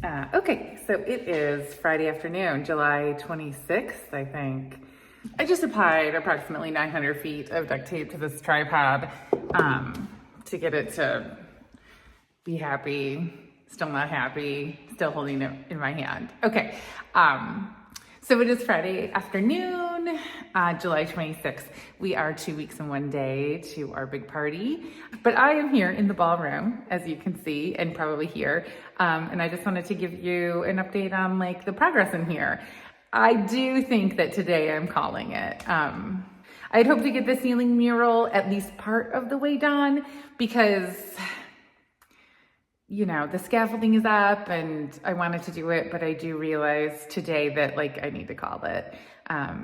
Okay, so it is Friday afternoon, July 26th, I think. I just applied approximately 900 feet of duct tape to this tripod to get it to be happy, still not happy, still holding it in my hand. Okay, so it is Friday afternoon, July 26th. We are 2 weeks and 1 day to our big party, but I am here in the ballroom, as you can see and probably hear, and I just wanted to give you an update on like the progress in here. I do think that today I'm calling it. I'd hope to get the ceiling mural at least part of the way done because, you know, the scaffolding is up and I wanted to do it, but I do realize today that like I need to call it.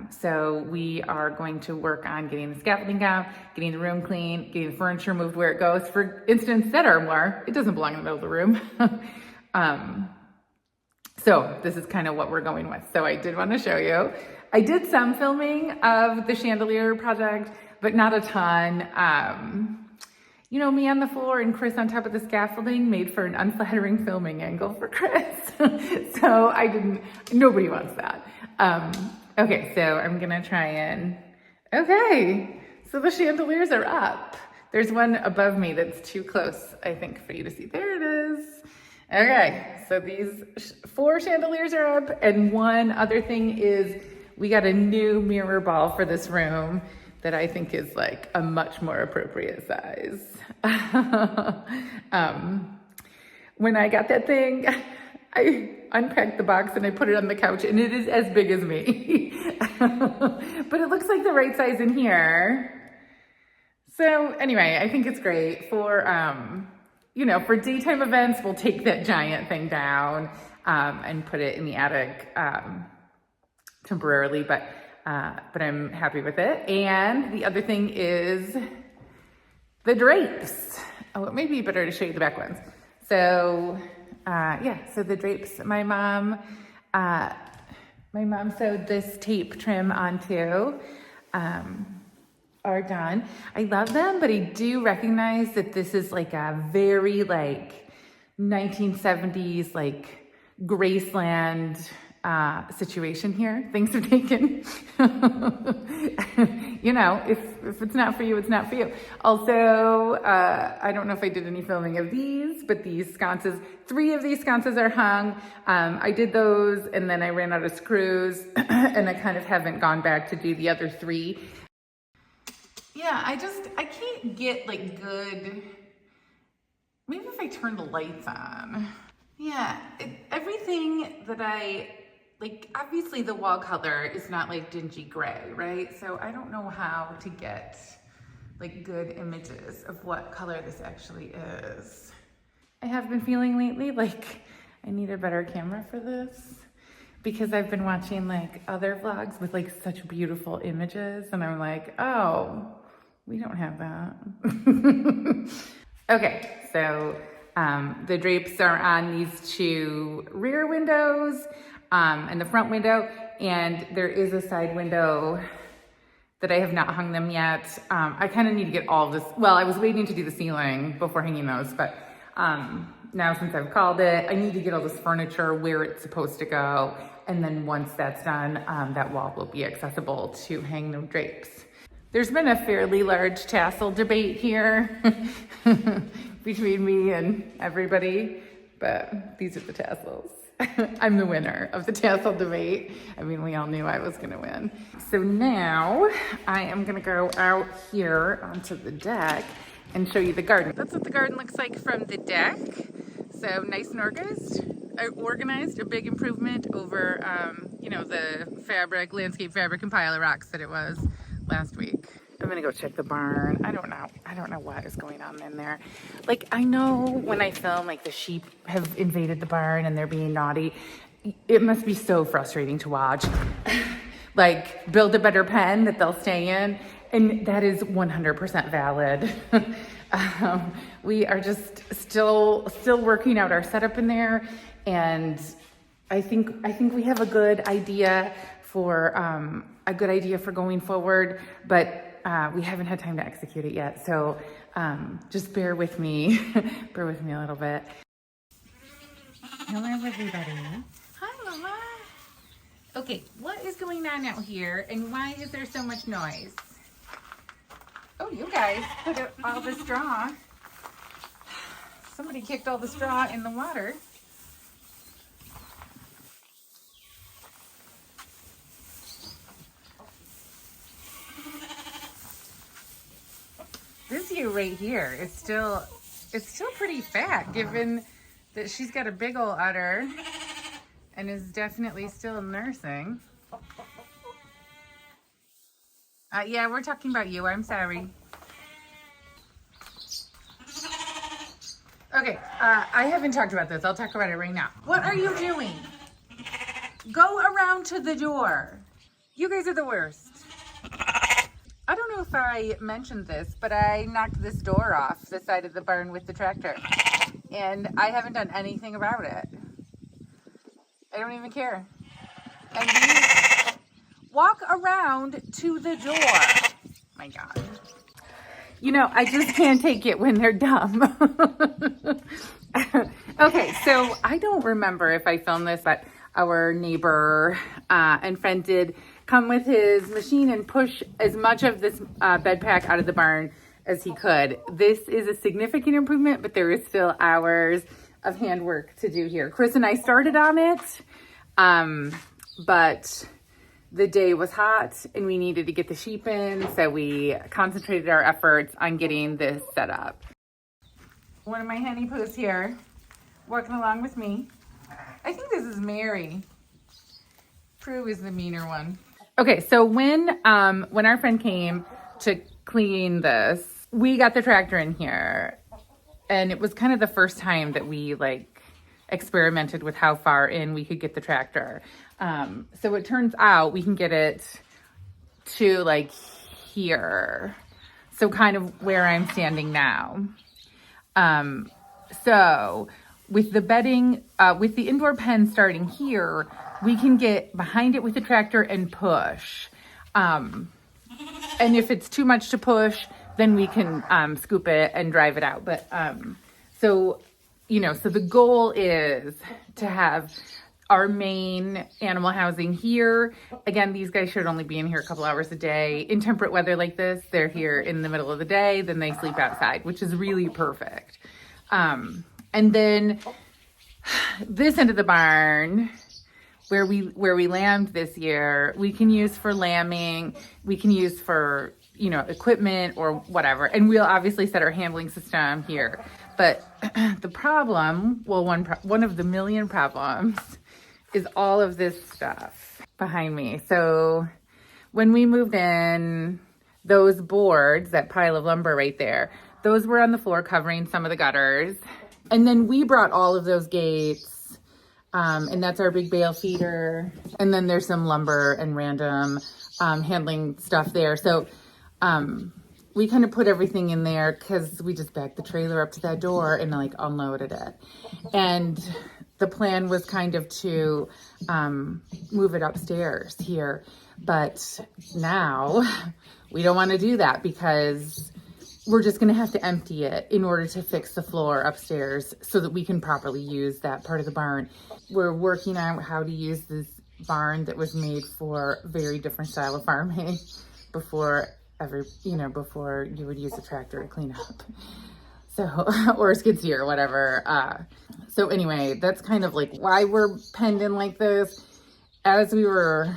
So we are going to work on getting the scaffolding down, getting the room clean, getting the furniture moved where it goes. For instance, that armoire, it doesn't belong in the middle of the room. So this is kind of what we're going with. So I did want to show you. I did some filming of the chandelier project, but not a ton. You know, me on the floor and Chris on top of the scaffolding made for an unflattering filming angle for Chris. So nobody wants that. Okay, so I'm gonna try and, okay, so the chandeliers are up. There's one above me that's too close, I think, for you to see. There it is. Okay, so these 4 chandeliers are up, and one other thing is we got a new mirror ball for this room that I think is like a much more appropriate size. When I got that thing, I unpacked the box and I put it on the couch and it is as big as me. But it looks like the right size in here. So anyway, I think it's great for, you know, for daytime events, we'll take that giant thing down and put it in the attic temporarily, but I'm happy with it. And the other thing is the drapes. Oh, it may be better to show you the back ones. So yeah, so the drapes, my mom sewed this tape trim onto, are done. I love them, but I do recognize that this is like a very like 1970s, like Graceland situation here. Things have taken, you know, if it's not for you, it's not for you. Also, I don't know if I did any filming of these, but these sconces, 3 of these sconces are hung. I did those and then I ran out of screws and I kind of haven't gone back to do the other 3. Yeah, I can't get like good, maybe if I turn the lights on. Yeah, everything that like, obviously the wall color is not like dingy gray, right? So I don't know how to get like good images of what color this actually is. I have been feeling lately like I need a better camera for this because I've been watching like other vlogs with like such beautiful images and I'm like, oh, we don't have that. Okay, so the drapes are on these 2 rear windows and the front window, and there is a side window that I have not hung them yet. I kind of need to get all of this. Well, I was waiting to do the ceiling before hanging those, but now since I've called it, I need to get all this furniture where it's supposed to go. And then once that's done, that wall will be accessible to hang the drapes. There's been a fairly large tassel debate here between me and everybody, but these are the tassels. I'm the winner of the tassel debate. I mean, we all knew I was gonna win. So now I am gonna go out here onto the deck and show you the garden. That's what the garden looks like from the deck. So nice and organized, a big improvement over, you know, the landscape fabric and pile of rocks that it was last week. I'm gonna go check the barn. I don't know what is going on in there. Like, I know when I film, like the sheep have invaded the barn and they're being naughty. It must be so frustrating to watch. Like, build a better pen that they'll stay in. And that is 100% valid. We are just still working out our setup in there. And I think we have a good idea for going forward, but we haven't had time to execute it yet. So just bear with me, bear with me a little bit. Hello, everybody. Hi, Mama. Okay, what is going on out here, and why is there so much noise? Oh, you guys put up all the straw. Somebody kicked all the straw in the water. This ewe right here is still, it's still pretty fat, given that she's got a big old udder and is definitely still nursing. Yeah, we're talking about you. I'm sorry. Okay, I haven't talked about this. I'll talk about it right now. What are you doing? Go around to the door. You guys are the worst. I don't know if I mentioned this, but I knocked this door off the side of the barn with the tractor. And I haven't done anything about it. I don't even care. And you walk around to the door. My God. You know, I just can't take it when they're dumb. Okay, so I don't remember if I filmed this, but our neighbor and friend did come with his machine and push as much of this bed pack out of the barn as he could. This is a significant improvement, but there is still hours of handwork to do here. Chris and I started on it, but the day was hot and we needed to get the sheep in, so we concentrated our efforts on getting this set up. One of my honey poos here, working along with me. I think this is Mary. Prue is the meaner one. Okay, so when our friend came to clean this, we got the tractor in here, and it was kind of the first time that we experimented with how far in we could get the tractor. So it turns out we can get it to here. So kind of where I'm standing now. So with the bedding, with the indoor pen starting here, we can get behind it with the tractor and push. And if it's too much to push, then we can scoop it and drive it out. But so the goal is to have our main animal housing here. Again, these guys should only be in here a couple hours a day. In temperate weather like this, they're here in the middle of the day, then they sleep outside, which is really perfect. And then this end of the barn, where we lambed this year, we can use for lambing, we can use for, equipment or whatever. And we'll obviously set our handling system here. But the problem, well, one of the million problems is all of this stuff behind me. So when we moved in, those boards, that pile of lumber right there, those were on the floor covering some of the gutters. And then we brought all of those gates, and that's our big bale feeder. And then there's some lumber and random handling stuff there. So we kind of put everything in there because we just backed the trailer up to that door and unloaded it. And the plan was kind of to move it upstairs here. But now we don't want to do that because we're just going to have to empty it in order to fix the floor upstairs so that we can properly use that part of the barn. We're working out how to use this barn that was made for a very different style of farming before you would use a tractor to clean up. So, or a skid steer or whatever. So anyway, that's kind of why we're penned in like this. As we were,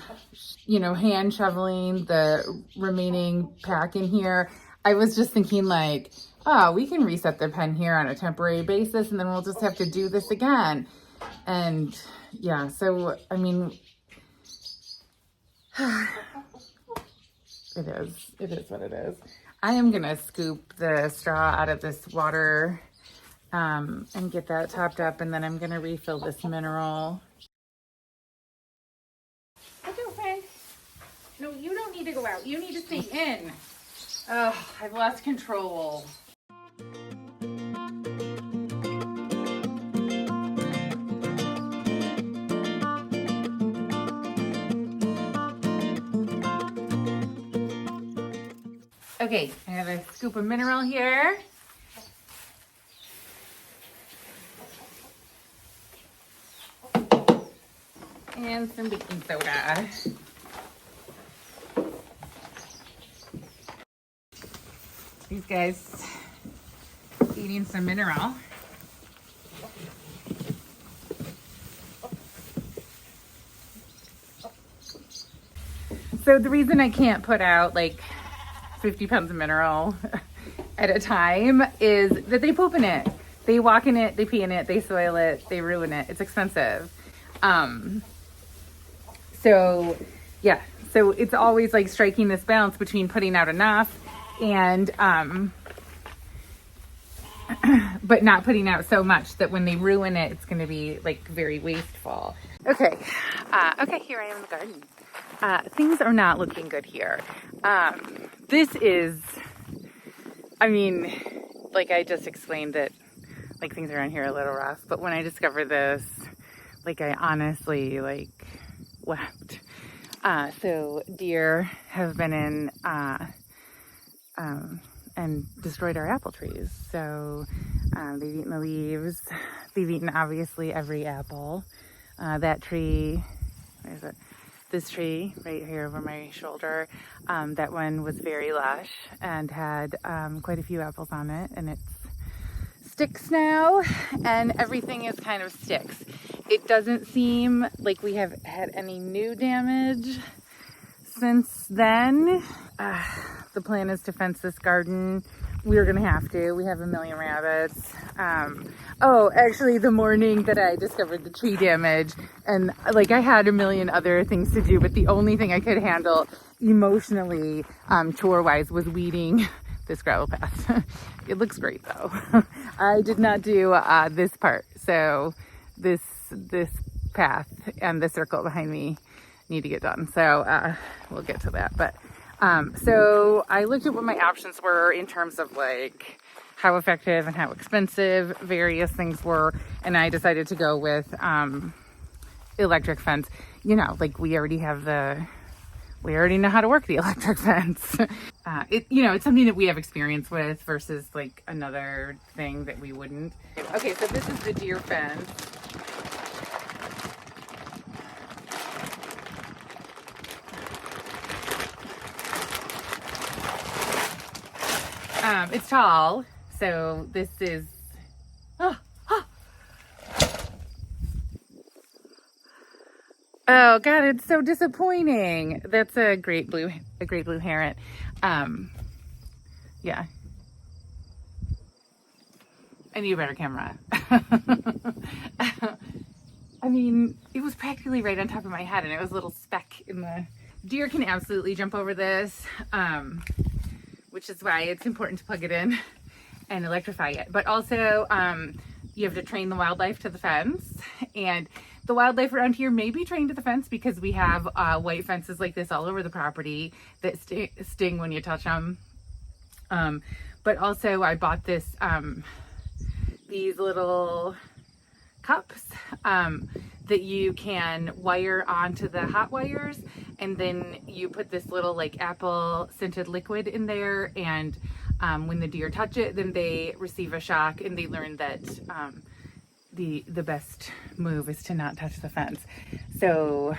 hand shoveling the remaining pack in here, I was just thinking we can reset the pen here on a temporary basis and then we'll just have to do this again. And yeah, so, I mean, it is what it is. I am going to scoop the straw out of this water and get that topped up, and then I'm going to refill this mineral. Okay, friend. No, you don't need to go out. You need to stay in. Oh, I've lost control. Okay, I have a scoop of mineral here. and some baking soda. These guys eating some mineral. So the reason I can't put out like 50 pounds of mineral at a time is that they poop in it. They walk in it, they pee in it, they soil it, they ruin it. It's expensive. So yeah, so it's always like striking this balance between putting out enough and, but not putting out so much that when they ruin it, it's going to be like very wasteful. Okay. Okay. Here I am in the garden. Things are not looking good here. This is, I mean, like I just explained that like things around here are a little rough, but when I discovered this, like I honestly like wept. So deer have been in, and destroyed our apple trees. So they've eaten the leaves. They've eaten obviously every apple. That tree, where is it? This tree right here over my shoulder, that one was very lush and had quite a few apples on it, and it's sticks now, and everything is kind of sticks. It doesn't seem like we have had any new damage since then. The plan is to fence this garden. We're gonna have to. We have a million rabbits. Oh, actually the morning that I discovered the tree damage, and like I had a million other things to do, but the only thing I could handle emotionally, chore-wise, was weeding this gravel path. It looks great though. I did not do this part. So this path and the circle behind me need to get done. So we'll get to that. But so I looked at what my options were in terms of like how effective and how expensive various things were, and I decided to go with electric fence. You know, like we already know how to work the electric fence. It's something that we have experience with versus like another thing that we wouldn't. Okay, so this is the deer fence. It's tall, so this is, oh God, it's so disappointing. That's a great blue heron. Yeah. I need a better camera. I mean, it was practically right on top of my head, and it was a little speck in the... Deer can absolutely jump over this, which is why it's important to plug it in and electrify it. But also, you have to train the wildlife to the fence, and the wildlife around here may be trained to the fence because we have white fences like this all over the property that sting when you touch them. But also I bought these little cups that you can wire onto the hot wires, and then you put this little like apple scented liquid in there, and when the deer touch it, then they receive a shock, and they learn that the best move is to not touch the fence. So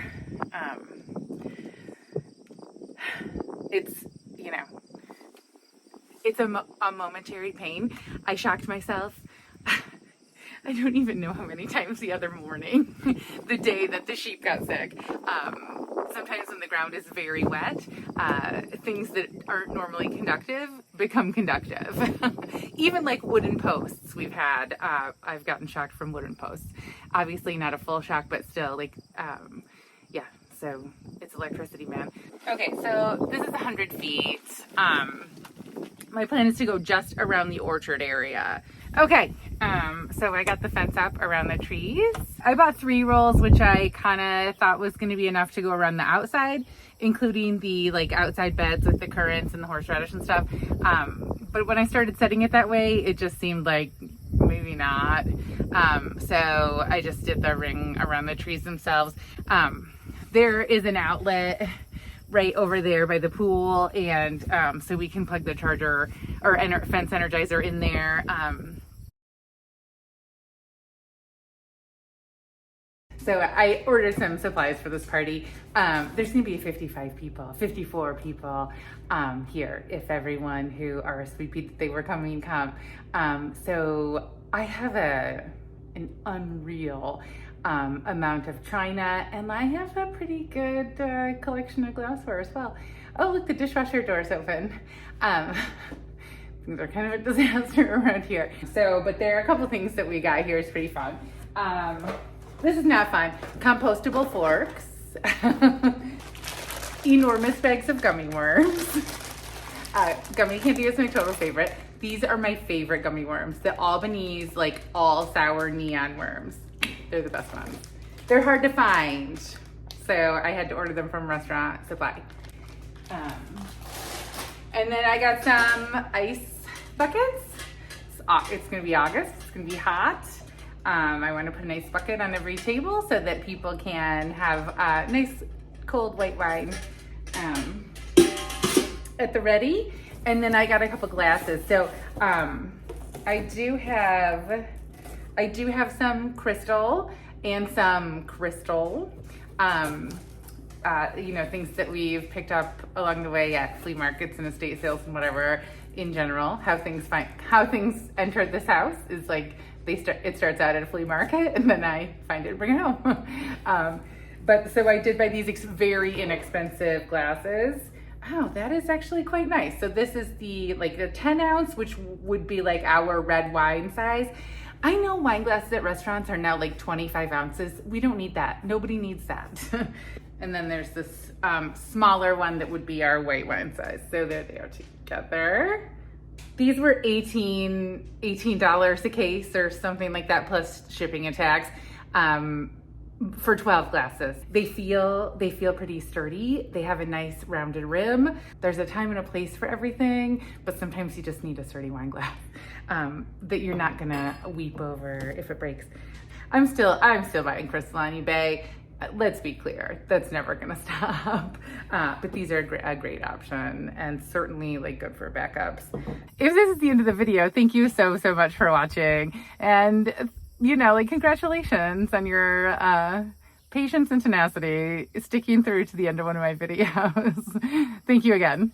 it's, it's a momentary pain. I shocked myself. I don't even know how many times the other morning, the day that the sheep got sick. Sometimes when the ground is very wet, things that aren't normally conductive become conductive. Even like wooden posts we've had, I've gotten shocked from wooden posts. Obviously not a full shock, but still like, yeah, so it's electricity, man. Okay, so this is 100 feet. My plan is to go just around the orchard area. Okay, so I got the fence up around the trees. I bought 3 rolls, which I kind of thought was going to be enough to go around the outside, including the like outside beds with the currants and the horseradish and stuff. But when I started setting it that way, it just seemed like maybe not. So I just did the ring around the trees themselves. There is an outlet right over there by the pool, and so we can plug the charger or fence energizer in there. So I ordered some supplies for this party. There's gonna be 55 people, 54 people here if everyone who RSVP'd that they were coming come. So I have an unreal amount of china, and I have a pretty good collection of glassware as well. Oh, look, the dishwasher door's open. Things are kind of a disaster around here. So, but there are a couple things that we got here. It's pretty fun. This is not fun. Compostable forks. Enormous bags of gummy worms. Gummy candy is my total favorite. These are my favorite gummy worms. The Albanese, like all sour neon worms. They're the best ones. They're hard to find, so I had to order them from Restaurant Supply. And then I got some ice buckets. It's gonna be August, it's gonna be hot. I wanna put a nice bucket on every table so that people can have nice cold white wine at the ready. And then I got a couple glasses. So I do have some crystal and some crystal, you know, things that we've picked up along the way at flea markets and estate sales and whatever in general. How things entered this house is like it starts out at a flea market and then I find it and bring it home. But so I did buy these very inexpensive glasses. Oh, that is actually quite nice. So this is the 10 ounce, which would be like our red wine size. I know wine glasses at restaurants are now like 25 ounces. We don't need that. Nobody needs that. And then there's this smaller one that would be our white wine size. So there they are together. These were $18 a case or something like that, plus shipping and tax. For 12 glasses. They feel pretty sturdy. They have a nice rounded rim. There's a time and a place for everything, but sometimes you just need a sturdy wine glass that you're not gonna weep over if it breaks. I'm still buying crystal on eBay. Let's be clear, that's never gonna stop. But these are a great option and certainly like good for backups. If this is the end of the video, thank you so much for watching. And you know, like, congratulations on your patience and tenacity sticking through to the end of one of my videos. Thank you again.